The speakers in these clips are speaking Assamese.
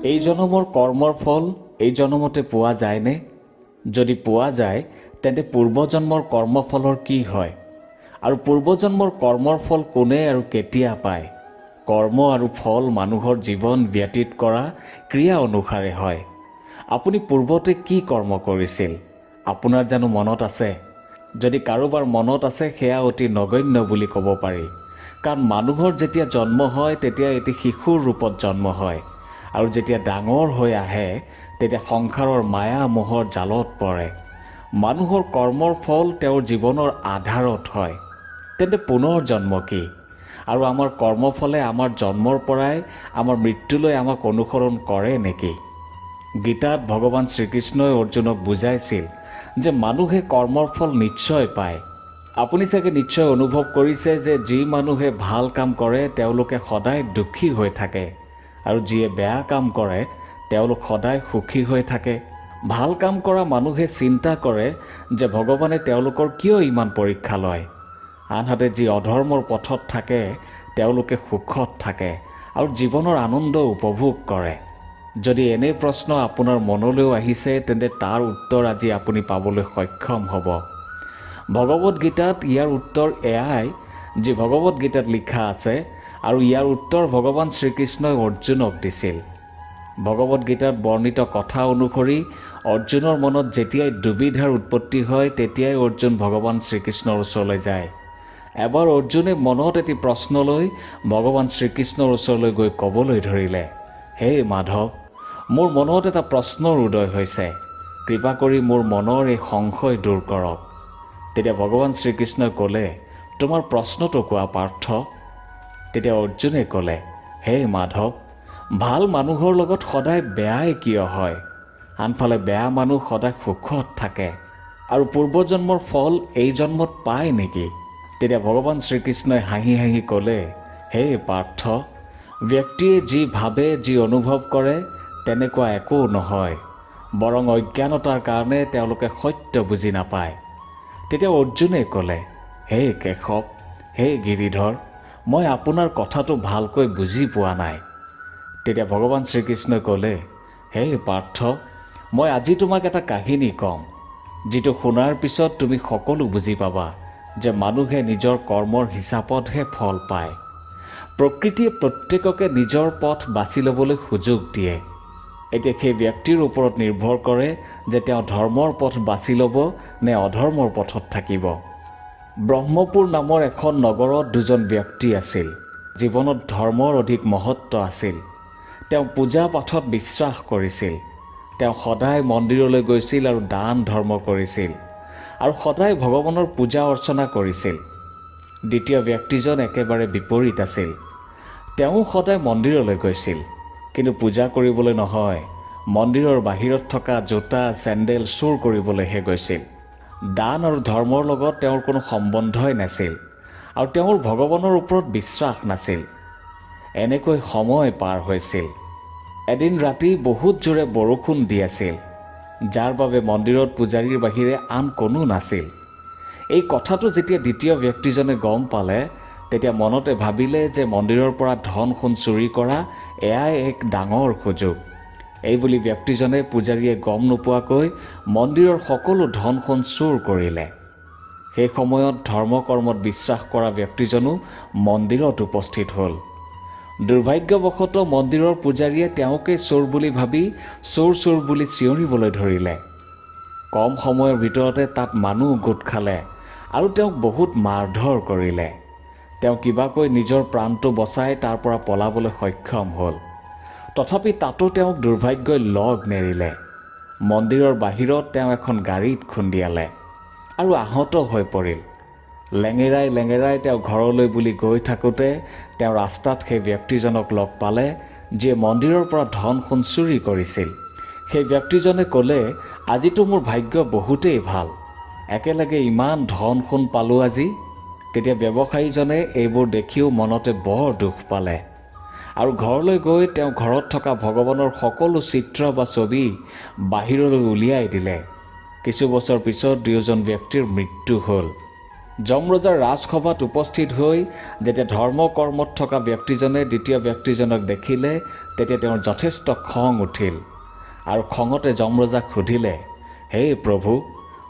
এই জনমৰ কৰ্মৰ ফল এই জনমতে পোৱা যায়নে? যদি পোৱা যায় তেন্তে পূৰ্বজন্মৰ কৰ্মফলৰ কি হয়? আৰু পূৰ্বজন্মৰ কৰ্মৰ ফল কোনে আৰু কেতিয়া পায়? কৰ্ম আৰু ফল মানুহৰ জীৱন ব্যতীত কৰা ক্ৰিয়া অনুসাৰে হয়। আপুনি পূৰ্বতে কি কৰ্ম কৰিছিল? আপোনাৰ জানো মনত আছে? যদি কাৰোবাৰ মনত আছে সেয়া অতি নগণ্য বুলি ক'ব পাৰি। কাৰণ মানুহৰ যেতিয়া জন্ম হয় তেতিয়া এটি শিশুৰ ৰূপত জন্ম হয়, আৰু যেতিয়া ডাঙৰ হৈ আহে তেতিয়া সংসাৰৰ মায়া মোহৰ জালত পৰে। মানুহৰ কৰ্মৰ ফল তেওঁৰ জীৱনৰ আধাৰত হয়। তেন্তে পুনৰ জন্ম কি? আৰু আমাৰ কৰ্মফলে আমাৰ জন্মৰ পৰাই আমাৰ মৃত্যুলৈ আমাক অনুসৰণ কৰে নেকি? গীতাত ভগৱান শ্ৰীকৃষ্ণই অৰ্জুনক বুজাইছিল যে মানুহে কৰ্মৰ ফল নিশ্চয় পায়। আপুনি চাগে নিশ্চয় অনুভৱ কৰিছে যে যি মানুহে ভাল কাম কৰে তেওঁলোকে সদায় দুখী হৈ থাকে, আৰু যিয়ে বেয়া কাম কৰে তেওঁলোক সদায় সুখী হৈ থাকে। ভাল কাম কৰা মানুহে চিন্তা কৰে যে ভগৱানে তেওঁলোকৰ কিয় ইমান পৰীক্ষা লয়। আনহাতে যি অধৰ্মৰ পথত থাকে তেওঁলোকে সুখত থাকে আৰু জীৱনৰ আনন্দ উপভোগ কৰে। যদি এনে প্ৰশ্ন আপোনাৰ মনলৈও আহিছে তেন্তে তাৰ উত্তৰ আজি আপুনি পাবলৈ সক্ষম হ'ব। ভগৱত গীতাত ইয়াৰ উত্তৰ এয়াই যি ভগৱত গীতাত লিখা আছে, আৰু ইয়াৰ উত্তৰ ভগৱান শ্ৰীকৃষ্ণই অৰ্জুনক দিছিল। ভগৱত গীতাত বৰ্ণিত কথা অনুসৰি অৰ্জুনৰ মনত যেতিয়াই দুবিধাৰ উৎপত্তি হয় তেতিয়াই অৰ্জুন ভগৱান শ্ৰীকৃষ্ণৰ ওচৰলৈ যায়। এবাৰ অৰ্জুনে মনত এটি প্ৰশ্ন লৈ ভগৱান শ্ৰীকৃষ্ণৰ ওচৰলৈ গৈ ক'বলৈ ধৰিলে, হে মাধৱ, মোৰ মনত এটা প্ৰশ্নৰ উদয় হৈছে, কৃপা কৰি মোৰ মনৰ এই সংশয় দূৰ কৰক। তেতিয়া ভগৱান শ্ৰীকৃষ্ণই ক'লে, তোমাৰ প্ৰশ্নটো কোৱা পাৰ্থ। তেতিয়া অৰ্জুনে ক'লে, হে মাধৱ, ভাল মানুহৰ লগত সদায় বেয়াই কিয় হয়? আনফালে বেয়া মানুহ সদায় সুখত থাকে, আৰু পূৰ্বজন্মৰ ফল এই জন্মত পায় নেকি? তেতিয়া ভগৱান শ্ৰীকৃষ্ণই হাঁহি হাঁহি ক'লে, হে পাৰ্থ, ব্যক্তিয়ে যি ভাবে যি অনুভৱ কৰে তেনেকুৱা একো নহয়, বৰং অজ্ঞানতাৰ কাৰণে তেওঁলোকে সত্য বুজি নাপায়। তেতিয়া অৰ্জুনে ক'লে, হে কেশৱ, হে গিৰিধৰ, মই আপোনাৰ কথাটো ভালকৈ বুজি পোৱা নাই। তেতিয়া ভগৱান শ্ৰীকৃষ্ণই ক'লে, হে পাৰ্থ, মই আজি তোমাক এটা কাহিনী ক'ম, যিটো শুনাৰ পিছত তুমি সকলো বুজি পাবা যে মানুহে নিজৰ কৰ্মৰ হিচাপতহে ফল পায়। প্ৰকৃতিয়ে প্ৰত্যেককে নিজৰ পথ বাছি ল'বলৈ সুযোগ দিয়ে। এতিয়া সেই ব্যক্তিৰ ওপৰত নিৰ্ভৰ কৰে যে তেওঁ ধৰ্মৰ পথ বাছি ল'ব নে অধৰ্মৰ পথত থাকিব। ব্ৰহ্মপুৰ নামৰ এখন নগৰত দুজন ব্যক্তি আছিল। জীৱনত ধৰ্মৰ অধিক মহত্ব আছিল। তেওঁ পূজা পাঠত বিশ্বাস কৰিছিল। তেওঁ সদায় মন্দিৰলৈ গৈছিল আৰু দান ধৰ্ম কৰিছিল, আৰু সদায় ভগৱানৰ পূজা অৰ্চনা কৰিছিল। দ্বিতীয় ব্যক্তিজন একেবাৰে বিপৰীত আছিল। তেওঁ সদায় মন্দিৰলৈ গৈছিল, কিন্তু পূজা কৰিবলৈ নহয়, মন্দিৰৰ বাহিৰত থকা জোতা চেণ্ডেল চুৰ কৰিবলৈহে গৈছিল। দান আৰু ধৰ্মৰ লগত তেওঁৰ কোনো সম্বন্ধই নাছিল, আৰু তেওঁৰ ভগৱানৰ ওপৰত বিশ্বাস নাছিল। এনেকৈ সময় পাৰ হৈছিল। এদিন ৰাতি বহুত জোৰে বৰষুণ দি আছিল, যাৰ বাবে মন্দিৰত পূজাৰীৰ বাহিৰে আন কোনো নাছিল। এই কথাটো যেতিয়া দ্বিতীয় ব্যক্তিজনে গম পালে তেতিয়া মনতে ভাবিলে যে মন্দিৰৰ পৰা ধন সোণ চুৰি কৰা এয়াই এক ডাঙৰ সুযোগ। এইবুলি ব্যক্তিজনে পূজাৰীয়ে গম নোপোৱাকৈ মন্দিৰৰ সকলো ধন সোণ চুৰ কৰিলে। সেই সময়ত ধৰ্মকৰ্মত বিশ্বাস কৰা ব্যক্তিজনো মন্দিৰত উপস্থিত হ'ল। দুৰ্ভাগ্যবশতঃ মন্দিৰৰ পূজাৰীয়ে তেওঁকে চোৰ বুলি ভাবি চোৰ চোৰ বুলি চিঞৰিবলৈ ধৰিলে। কম সময়ৰ ভিতৰতে তাত মানুহ গোট খালে আৰু তেওঁক বহুত মাৰধৰ কৰিলে। তেওঁ কিবাকৈ নিজৰ প্ৰাণটো বচাই তাৰ পৰা পলাবলৈ সক্ষম হ'ল। তথাপি তাতো তেওঁক দুৰ্ভাগ্যই লগ নেৰিলে। মন্দিৰৰ বাহিৰত তেওঁ এখন গাড়ীত খুন্দিয়ালে আৰু আহত হৈ পৰিল। লেঙেৰাই লেঙেৰাই তেওঁ ঘৰলৈ বুলি গৈ থাকোঁতে তেওঁ ৰাস্তাত সেই ব্যক্তিজনক লগ পালে যিয়ে মন্দিৰৰ পৰা ধন সোণ চুৰি কৰিছিল। সেই ব্যক্তিজনে ক'লে, আজিতো মোৰ ভাগ্য বহুতেই ভাল, একেলগে ইমান ধন সোণ পালোঁ আজি। তেতিয়া ব্যৱসায়ীজনে এইবোৰ দেখিও মনতে বৰ দুখ পালে, আৰু ঘৰলৈ গৈ তেওঁ ঘৰত থকা ভগৱানৰ সকলো চিত্ৰ বা ছবি বাহিৰলৈ উলিয়াই দিলে। কিছু বছৰ পিছত দুয়োজন ব্যক্তিৰ মৃত্যু হ'ল। যমৰজাৰ ৰাজসভাত উপস্থিত হৈ যেতিয়া ধৰ্ম কৰ্মত থকা ব্যক্তিজনে দ্বিতীয় ব্যক্তিজনক দেখিলে তেতিয়া তেওঁৰ যথেষ্ট খং উঠিল আৰু খঙতে যমৰজাক সুধিলে, হে প্ৰভু,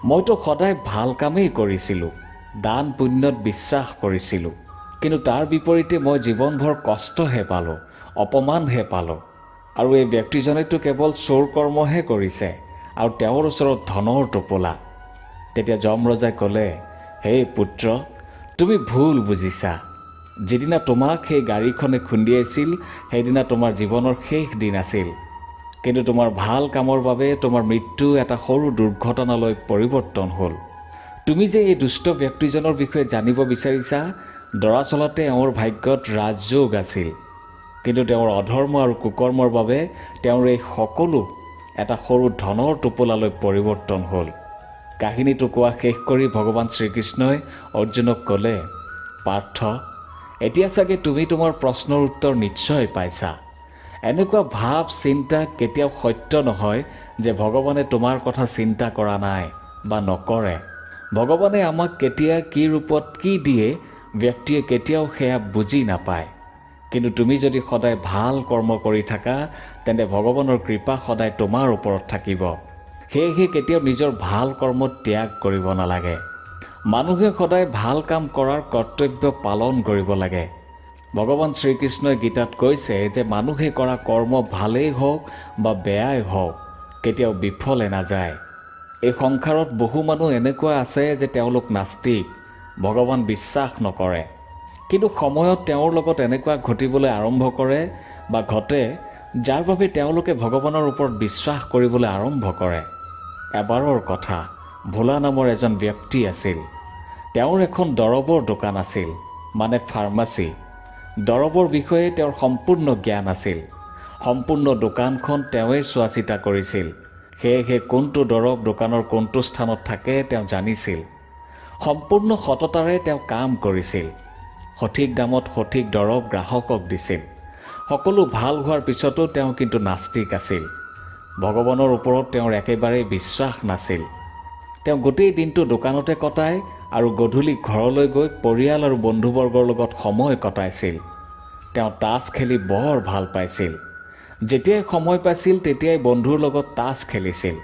মইতো সদায় ভাল কামেই কৰিছিলোঁ, দান পুণ্যত বিশ্বাস কৰিছিলোঁ, কিন্তু তাৰ বিপৰীতে মই জীৱনভৰ কষ্টহে পালোঁ, অপমানহে পালোঁ। আৰু এই ব্যক্তিজনেতো কেৱল চোৰ কৰ্মহে কৰিছে আৰু তেওঁৰ ওচৰত ধনৰ টোপোলা। তেতিয়া যমৰজাই ক'লে, হে পুত্ৰ, তুমি ভুল বুজিছা। যিদিনা তোমাক সেই গাড়ীখনে খুন্দিয়াইছিল সেইদিনা তোমাৰ জীৱনৰ শেষ দিন আছিল, কিন্তু তোমাৰ ভাল কামৰ বাবে তোমাৰ মৃত্যু এটা সৰু দুৰ্ঘটনালৈ পৰিৱৰ্তন হ'ল। তুমি যে এই দুষ্ট ব্যক্তিজনৰ বিষয়ে জানিব বিচাৰিছা, দৰাচলতে তেওঁৰ ভাগ্যত ৰাজযোগ আছিল, কিন্তু তেওঁৰ অধৰ্ম আৰু কুকৰ্মৰ বাবে তেওঁৰ এই সকলো এটা সৰু ধনৰ টোপোলালৈ পৰিৱৰ্তন হ'ল। কাহিনীটো কোৱা শেষ কৰি ভগৱান শ্ৰীকৃষ্ণই অৰ্জুনক ক'লে, পাৰ্থ, এতিয়া চাগে তুমি তোমাৰ প্ৰশ্নৰ উত্তৰ নিশ্চয় পাইছা। এনেকুৱা ভাৱ চিন্তা কেতিয়াও সত্য নহয় যে ভগৱানে তোমাৰ কথা চিন্তা কৰা নাই বা নকৰে। ভগৱানে আমাক কেতিয়া কি ৰূপত কি দিয়ে ব্যক্তিয়ে কেতিয়াও সেয়া বুজি নাপায়। কিন্তু তুমি যদি সদায় ভাল কৰ্ম কৰি থাকা তেন্তে ভগৱানৰ কৃপা সদায় তোমাৰ ওপৰত থাকিব। সেয়েহে কেতিয়াও নিজৰ ভাল কৰ্ম ত্যাগ কৰিব নালাগে। মানুহে সদায় ভাল কাম কৰাৰ কৰ্তব্য পালন কৰিব লাগে। ভগৱান শ্ৰীকৃষ্ণই গীতাত কৈছে যে মানুহে কৰা কৰ্ম ভালেই হওক বা বেয়াই হওক কেতিয়াও বিফলে নাযায়। এই সংসাৰত বহু মানুহ এনেকুৱা আছে যে তেওঁলোক নাস্তিক, ভগৱান বিশ্বাস নকৰে, কিন্তু সময়ত তেওঁৰ লগত এনেকুৱা ঘটিবলৈ আৰম্ভ কৰে বা ঘটে যাৰ বাবে তেওঁলোকে ভগৱানৰ ওপৰত বিশ্বাস কৰিবলৈ আৰম্ভ কৰে। এবাৰৰ কথা, ভোলা নামৰ এজন ব্যক্তি আছিল। তেওঁৰ এখন দৰৱৰ দোকান আছিল, মানে ফাৰ্মাচী। দৰৱৰ বিষয়ে তেওঁৰ সম্পূৰ্ণ জ্ঞান আছিল। সম্পূৰ্ণ দোকানখন তেওঁৱে চোৱা চিতা কৰিছিল। সেয়েহে কোনটো দৰৱ দোকানৰ কোনটো স্থানত থাকে তেওঁ জানিছিল। সম্পূৰ্ণ সততাৰে তেওঁ কাম কৰিছিল। সঠিক দামত সঠিক দৰৱ গ্ৰাহকক দিছিল। সকলো ভাল হোৱাৰ পিছতো তেওঁ কিন্তু নাস্তিক আছিল। ভগৱানৰ ওপৰত তেওঁৰ একেবাৰেই বিশ্বাস নাছিল। তেওঁ গোটেই দিনটো দোকানতে কটায় আৰু গধূলি ঘৰলৈ গৈ পৰিয়াল আৰু বন্ধুবৰ্গৰ লগত সময় কটাইছিল। তেওঁ তাছ খেলি বৰ ভাল পাইছিল। যেতিয়াই সময় পাইছিল তেতিয়াই বন্ধুৰ লগত তাছ খেলিছিল।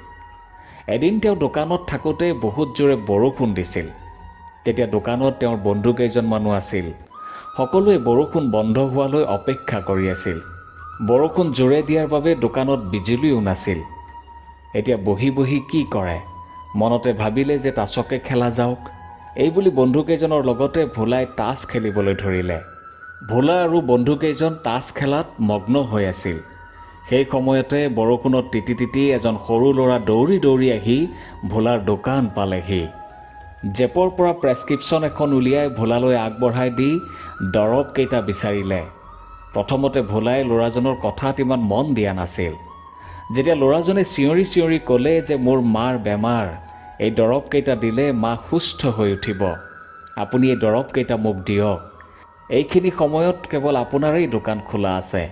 এদিন তেওঁ দোকানত থাকোঁতে বহুত জোৰে বৰষুণ দিছিল। তেতিয়া দোকানত তেওঁৰ বন্ধুকেইজনমানো আছিল। সকলোৱে বৰষুণ বন্ধ হোৱালৈ অপেক্ষা কৰি আছিল। বৰষুণ জোৰে দিয়াৰ বাবে দোকানত বিজুলীও নাছিল। এতিয়া বহি বহি কি কৰে, মনতে ভাবিলে যে তাছকে খেলা যাওক। এইবুলি বন্ধুকেইজনৰ লগতে ভোলাই তাছ খেলিবলৈ ধৰিলে। ভোলা আৰু বন্ধুকেইজন তাছ খেলাত মগ্ন হৈ আছিল। সেই সময়তে বৰষুণত তিতি তিতি এজন সৰু ল'ৰা দৌৰি দৌৰি আহি ভোলাৰ দোকান পালেহি। জেপৰ পৰা প্ৰেছক্ৰিপশ্যন এখন উলিয়াই ভোলালৈ আগবঢ়াই দি দৰৱকেইটা বিচাৰিলে। প্ৰথমতে ভোলাই ল'ৰাজনৰ কথাত ইমান মন দিয়া নাছিল। যেতিয়া ল'ৰাজনে চিঞৰি চিঞৰি ক'লে যে মোৰ মাৰ বেমাৰ, এই দৰৱকেইটা দিলে মা সুস্থ হৈ উঠিব, আপুনি এই দৰৱকেইটা মোক দিয়ক। এইখিনি সময়ত কেৱল আপোনাৰেই দোকান খোলা আছে,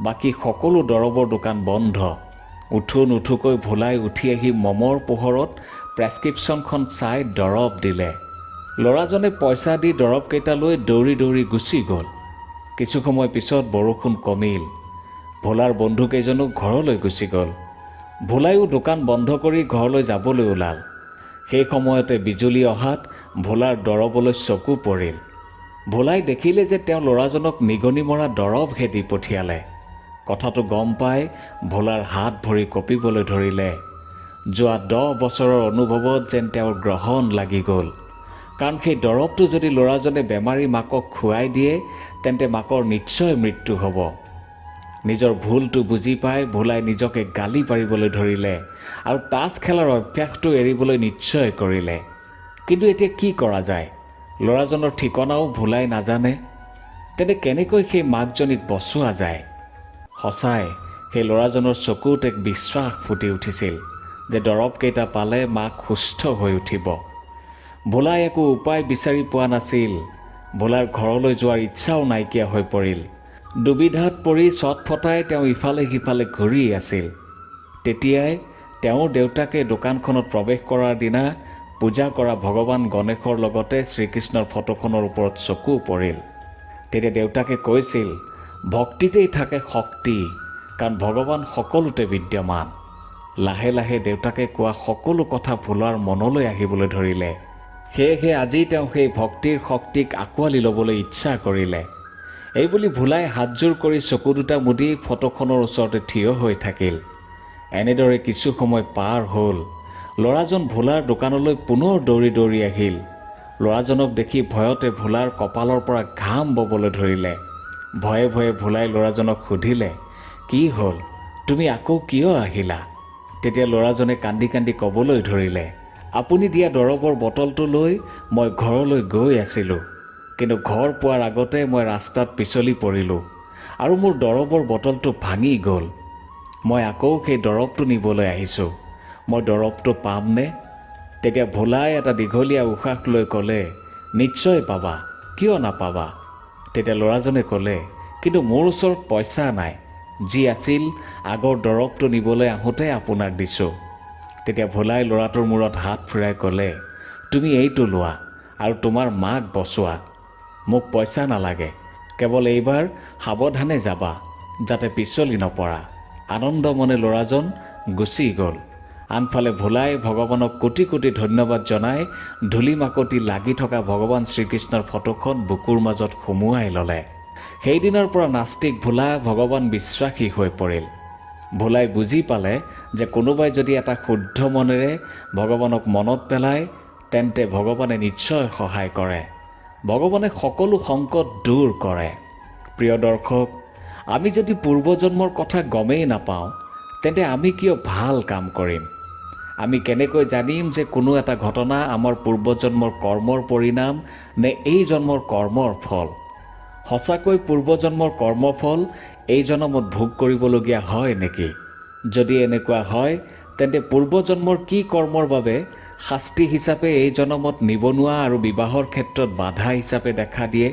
বাকী সকলো দৰৱৰ দোকান বন্ধ। উঠো নুঠোকৈ ভোলাই উঠি আহি মমৰ পোহৰত প্ৰেছক্ৰিপশ্যনখন চাই দৰৱ দিলে। ল'ৰাজনে পইচা দি দৰৱকেইটা লৈ দৌৰি দৌৰি গুচি গ'ল। কিছু সময় পিছত বৰষুণ কমিল। ভোলাৰ বন্ধুকেইজনো ঘৰলৈ গুচি গ'ল। ভোলাইও দোকান বন্ধ কৰি ঘৰলৈ যাবলৈ ওলাল। সেই সময়তে বিজুলী অহাত ভোলাৰ দৰৱলৈ চকু পৰিল। ভোলাই দেখিলে যে তেওঁ ল'ৰাজনক নিগনি মৰা দৰৱহে দি পঠিয়ালে। কথাটো গম পাই ভোলাৰ হাত ভৰি কঁপিবলৈ ধৰিলে। যোৱা 10 বছৰৰ অনুভৱত যেন তেওঁৰ গ্ৰহণ লাগি গ'ল। কাৰণ সেই দৰৱটো যদি ল'ৰাজনে বেমাৰী মাকক খুৱাই দিয়ে তেন্তে মাকৰ নিশ্চয় মৃত্যু হ'ব। নিজৰ ভুলটো বুজি পাই ভোলাই নিজকে গালি পাৰিবলৈ ধৰিলে আৰু তাছ খেলাৰ অভ্যাসটো এৰিবলৈ নিশ্চয় কৰিলে। কিন্তু এতিয়া কি কৰা যায়? ল'ৰাজনৰ ঠিকনাও ভোলাই নাজানে। তেন্তে কেনেকৈ সেই মাকজনীক বচোৱা যায়? সঁচাই সেই ল'ৰাজনৰ চকুত এক বিশ্বাস ফুটি উঠিছিল যে দৰৱকেইটা পালে মাক সুস্থ হৈ উঠিব। ভোলাই একো উপায় বিচাৰি পোৱা নাছিল। ভোলাৰ ঘৰলৈ যোৱাৰ ইচ্ছাও নাইকিয়া হৈ পৰিল। দুবিধাত পৰি চটফটাই তেওঁ ইফালে সিফালে ঘূৰি আছিল। তেতিয়াই তেওঁৰ দেউতাকে দোকানখনত প্ৰৱেশ কৰাৰ দিনা পূজা কৰা ভগৱান গণেশৰ লগতে শ্ৰীকৃষ্ণৰ ফটোখনৰ ওপৰত চকু পৰিল। তেতিয়া দেউতাকে কৈছিল, ভক্তিতেই থাকে শক্তি, কাৰণ ভগৱান সকলোতে বিদ্যমান। লাহে লাহে দেউতাকে কোৱা সকলো কথা ভোলাৰ মনলৈ আহিবলৈ ধৰিলে। সেয়েহে আজি তেওঁ সেই ভক্তিৰ শক্তিক আঁকোৱালি ল'বলৈ ইচ্ছা কৰিলে। এইবুলি ভোলাই হাতযোৰ কৰি চকু দুটা মুদি ফটোখনৰ ওচৰতে থিয় হৈ থাকিল। এনেদৰে কিছু সময় পাৰ হ'ল। ল'ৰাজন ভোলাৰ দোকানলৈ পুনৰ দৌৰি দৌৰি আহিল। ল'ৰাজনক দেখি ভয়তে ভোলাৰ কপালৰ পৰা ঘাম ববলৈ ধৰিলে। ভয়ে ভয়ে ভোলাই ল'ৰাজনক সুধিলে, কি হ'ল, তুমি আকৌ কিয় আহিলা? তেতিয়া ল'ৰাজনে কান্দি কান্দি ক'বলৈ ধৰিলে, আপুনি দিয়া দৰৱৰ বটলটো লৈ মই ঘৰলৈ গৈ আছিলোঁ, কিন্তু ঘৰ পোৱাৰ আগতে মই ৰাস্তাত পিছলি পৰিলোঁ আৰু মোৰ দৰৱৰ বটলটো ভাঙি গ'ল। মই আকৌ সেই দৰৱটো নিবলৈ আহিছোঁ। মই দৰৱটো পামনে? তেতিয়া ভোলাই এটা দীঘলীয়া উশাহ লৈ ক'লে, নিশ্চয় পাবা, কিয় নাপাবা? তেতিয়া ল'ৰাজনে ক'লে, কিন্তু মোৰ ওচৰত পইচা নাই। যি আছিল আগৰ দৰৱটো নিবলৈ আহোঁতে আপোনাক দিছোঁ। তেতিয়া ভোলাই ল'ৰাটোৰ মূৰত হাত ফুৰাই ক'লে, তুমি এইটো লোৱা আৰু তোমাৰ মাক বচোৱা। মোক পইচা নালাগে, কেৱল এইবাৰ সাৱধানে যাবা, যাতে পিছলি নপৰা। আনন্দ মনে ল'ৰাজন গুচি গ'ল। আনফালে ভোলাই ভগৱানক কোটি কোটি ধন্যবাদ জনাই ধূলি মাকতি লাগি থকা ভগৱান শ্ৰীকৃষ্ণৰ ফটোখন বুকুৰ মাজত সুমুৱাই ল'লে। সেইদিনৰ পৰা নাস্তিক ভোলা ভগৱান বিশ্বাসী হৈ পৰিল। ভোলাই বুজি পালে যে কোনোবাই যদি এটা শুদ্ধ মনেৰে ভগৱানক মনত পেলায়, তেন্তে ভগৱানে নিশ্চয় সহায় কৰে। ভগৱানে সকলো সংকট দূৰ কৰে। প্ৰিয় দৰ্শক, আমি যদি পূৰ্বজন্মৰ কথা গমেই নাপাওঁ, তেন্তে আমি কিয় ভাল কাম কৰিম? আমি কেনেকৈ জানিম যে কোনো এটা ঘটনা আমাৰ পূৰ্বজন্মৰ কৰ্মৰ পৰিণাম নে এই জন্মৰ কৰ্মৰ ফল? সঁচাকৈ পূৰ্বজন্মৰ কৰ্মফল এই জন্মত ভোগ কৰিবলগীয়া হয় নেকি? যদি এনেকুৱা হয়, তেন্তে পূৰ্বজন্মৰ কি কৰ্মৰ বাবে শাস্তি হিচাপে এই জন্মত নিবনুৱা আৰু বিবাহৰ ক্ষেত্ৰত বাধা হিচাপে দেখা দিয়ে?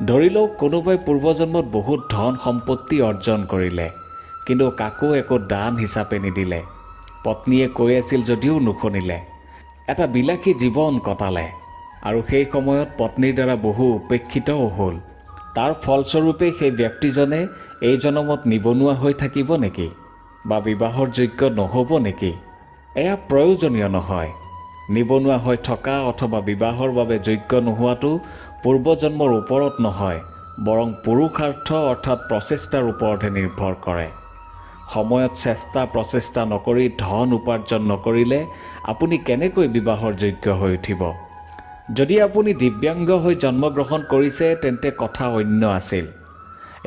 ধৰি লওক কোনোবাই পূৰ্বজন্মত বহুত ধন সম্পত্তি অৰ্জন কৰিলে, কিন্তু কাকো একো দান হিচাপে নিদিলে। পত্নীয়ে কৈ আছিল যদিও নুশুনিলে। এটা বিলাসী জীৱন কটালে আৰু সেই সময়ত পত্নীৰ দ্বাৰা বহু উপেক্ষিতও হ'ল। তাৰ ফলস্বৰূপে সেই ব্যক্তিজনে এই জন্মত নিবনুৱা হৈ থাকিব নেকি? বা বিবাহৰ যোগ্য নহ'ব নেকি? এয়া প্ৰয়োজনীয় নহয়। নিবনুৱা হৈ থকা অথবা বিবাহৰ বাবে যোগ্য নোহোৱাটো পূৰ্বজন্মৰ ওপৰত নহয়, বৰং পুৰুষাৰ্থ অৰ্থাৎ প্ৰচেষ্টাৰ ওপৰতহে নিৰ্ভৰ কৰে। সময়ত চেষ্টা প্ৰচেষ্টা নকৰি ধন উপাৰ্জন নকৰিলে আপুনি কেনেকৈ বিবাহৰ যোগ্য হৈ উঠিব? যদি আপুনি দিব্যাংগ হৈ জন্মগ্ৰহণ কৰিছে, তেন্তে কথা অন্য আছিল।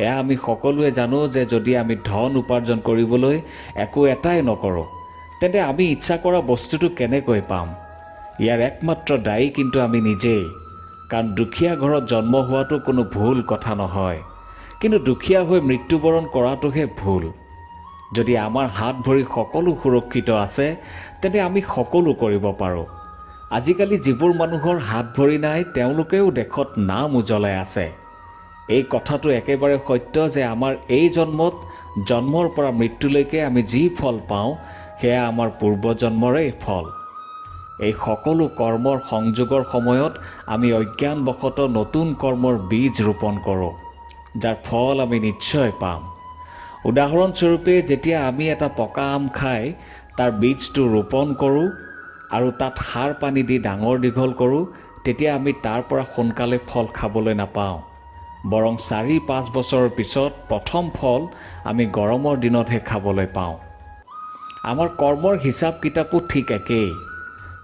এয়া আমি সকলোৱে জানো যে যদি আমি ধন উপাৰ্জন কৰিবলৈ একো এটাই নকৰোঁ, তেন্তে আমি ইচ্ছা কৰা বস্তুটো কেনেকৈ পাম? ইয়াৰ একমাত্ৰ দায়ী কিন্তু আমি নিজেই। কাৰণ দুখীয়া ঘৰত জন্ম হোৱাটো কোনো ভুল কথা নহয়, কিন্তু দুখীয়া হৈ মৃত্যুবৰণ কৰাটোহে ভুল। যদি আমাৰ হাত ভৰি সকলো সুৰক্ষিত আছে, তেন্তে আমি সকলো কৰিব পাৰোঁ। আজিকালি যিবোৰ মানুহৰ হাত ভৰি নাই, তেওঁলোকেও দেশত নাম উজ্বলাই আছে। এই কথাটো একেবাৰে সত্য যে আমাৰ এই জন্মত জন্মৰ পৰা মৃত্যুলৈকে আমি যি ফল পাওঁ, সেয়া আমাৰ পূৰ্বজন্মৰেই ফল। এই সকলো কৰ্মৰ সংযোগৰ সময়ত আমি অজ্ঞানবশতঃ নতুন কৰ্মৰ বীজ ৰোপণ কৰোঁ, যাৰ ফল আমি নিশ্চয় পাম। উদাহৰণস্বৰূপে, যেতিয়া আমি এটা পকা আম খাই তাৰ বীজটো ৰোপণ কৰোঁ আৰু তাত সাৰ পানী দি ডাঙৰ দীঘল কৰোঁ, তেতিয়া আমি তাৰ পৰা সোনকালে ফল খাবলৈ নাপাওঁ। বৰং ৪-৫ বছৰৰ পিছত প্ৰথম ফল আমি গৰমৰ দিনতহে খাবলৈ পাওঁ। আমাৰ কৰ্মৰ হিচাপ কিতাপো ঠিক একেই।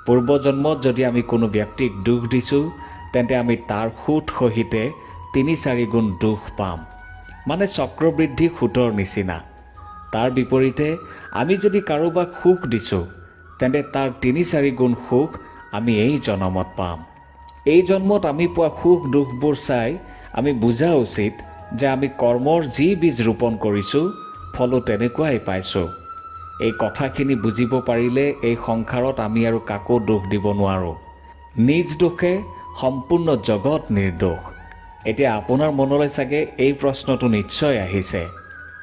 পূৰ্বজন্মত যদি আমি কোনো ব্যক্তিক দুখ দিছোঁ, তেন্তে আমি তাৰ সুদ সহিতে ৩-৪ গুণ দুখ পাম, মানে চক্ৰবৃদ্ধি সুতৰ নিচিনা। তাৰ বিপৰীতে আমি যদি কাৰোবাক সুখ দিছোঁ, তেন্তে তাৰ ৩-৪ গুণ সুখ আমি এই জন্মত পাম। এই জন্মত আমি পোৱা সুখ দুখবোৰ চাই আমি বুজা উচিত যে আমি কৰ্মৰ যি বীজ ৰোপণ কৰিছোঁ, ফলো তেনেকুৱাই পাইছোঁ। এই কথাখিনি বুজিব পাৰিলে এই সংসাৰত আমি আৰু কাকো দোষ দিব নোৱাৰোঁ। নিজ দোষে সম্পূৰ্ণ জগত নিৰ্দোষ। এতিয়া আপোনাৰ মনলৈ চাগে এই প্ৰশ্নটো নিশ্চয় আহিছে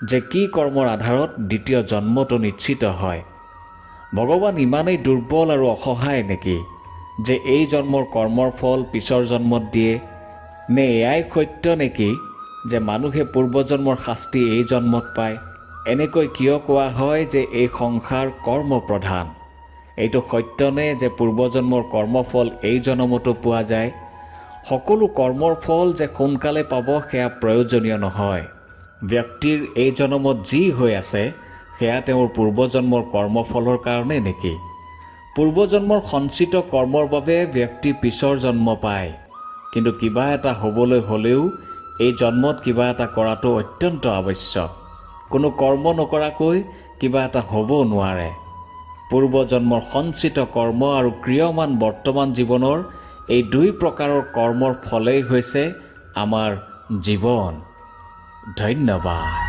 যে কি কৰ্মৰ আধাৰত দ্বিতীয় জন্মটো নিশ্চিত হয়? ভগৱান ইমানেই দুৰ্বল আৰু অসহায় নেকি যে এই জন্মৰ কৰ্মৰ ফল পিছৰ জন্মত দিয়ে? নে এয়াই সত্য নেকি যে মানুহে পূৰ্বজন্মৰ শাস্তি এই জন্মত পায়? এনেকৈ কিয় কোৱা হয় যে এই সংসাৰ কৰ্মপ্ৰধান? এইটো সত্যনে যে পূৰ্বজন্মৰ কৰ্মফল এই জন্মতো পোৱা যায়? সকলো কৰ্মৰ ফল যে সোনকালে পাব সেয়া প্ৰয়োজনীয় নহয়। ব্যক্তিৰ এই জন্মত যি হৈ আছে সেয়া তেওঁৰ পূৰ্বজন্মৰ কৰ্মফলৰ কাৰণে নেকি? পূৰ্বজন্মৰ সঞ্চিত কৰ্মৰ বাবে ব্যক্তি পিছৰ জন্ম পায়, কিন্তু কিবা এটা হ'বলৈ হ'লেও এই জন্মত কিবা এটা কৰাটো অত্যন্ত আৱশ্যক। কোনো কৰ্ম নকৰাকৈ কিবা এটা হ'ব নোৱাৰে। পূৰ্বজন্মৰ সঞ্চিত কৰ্ম আৰু ক্ৰিয়মান বৰ্তমান জীৱনৰ এই দুই প্ৰকাৰৰ কৰ্মৰ ফলেই হৈছে আমাৰ জীৱন। ধন্যবাদ।